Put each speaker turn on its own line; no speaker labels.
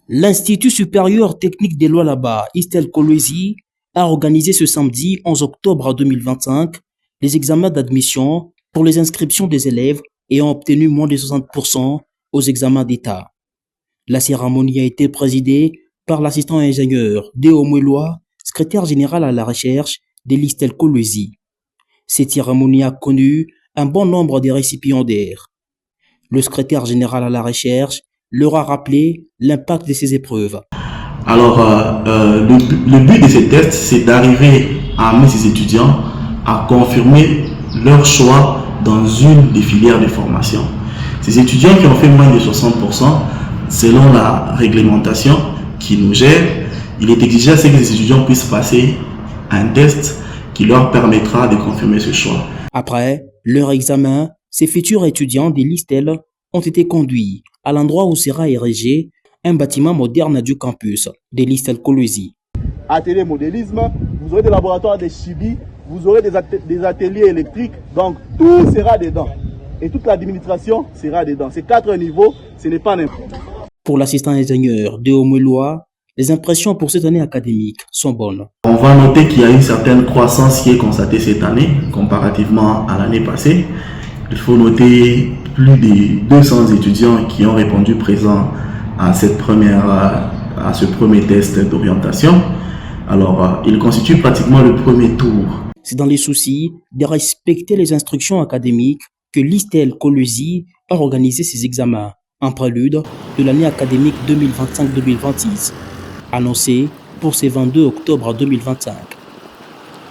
L'Institut supérieur technique des Lualaba, Istel Kolwezi, a organisé ce samedi 11 octobre 2025 les examens d'admission pour les inscriptions des élèves ayant obtenu moins de 60% aux examens d'État. La cérémonie a été présidée par l'assistant ingénieur Deo Mweloa, secrétaire général à la recherche de l'Istel Kolwezi. Cette cérémonie a connu un bon nombre de récipiendaires. Le secrétaire général à la recherche leur a rappelé l'impact de ces épreuves.
Alors, le but de ces tests, c'est d'arriver à amener ces étudiants à confirmer leur choix dans une des filières de formation. Ces étudiants qui ont fait moins de 60%, selon la réglementation qui nous gère, il est exigé à ce que les étudiants puissent passer un test qui leur permettra de confirmer ce choix.
Après leur examen, ces futurs étudiants de l'ISTEL ont été conduits à l'endroit où sera érigé un bâtiment moderne du campus de l'Istel Kolwezi.
Atelier modélisme, vous aurez des laboratoires de chimie, vous aurez des ateliers électriques, donc tout sera dedans. Et toute l'administration sera dedans. Ces 4 niveaux, ce n'est pas n'importe.
Pour l'assistant ingénieur Deo Mweloa, les impressions pour cette année académique sont bonnes.
On va noter qu'il y a une certaine croissance qui est constatée cette année, comparativement à l'année passée. Il faut noter plus de 200 étudiants qui ont répondu présent à ce premier test d'orientation. Alors, il constitue pratiquement le premier tour.
C'est dans les soucis de respecter les instructions académiques que l'Istel Kolwezi a organisé ses examens en prélude de l'année académique 2025-2026, annoncé pour ce 22 octobre 2025.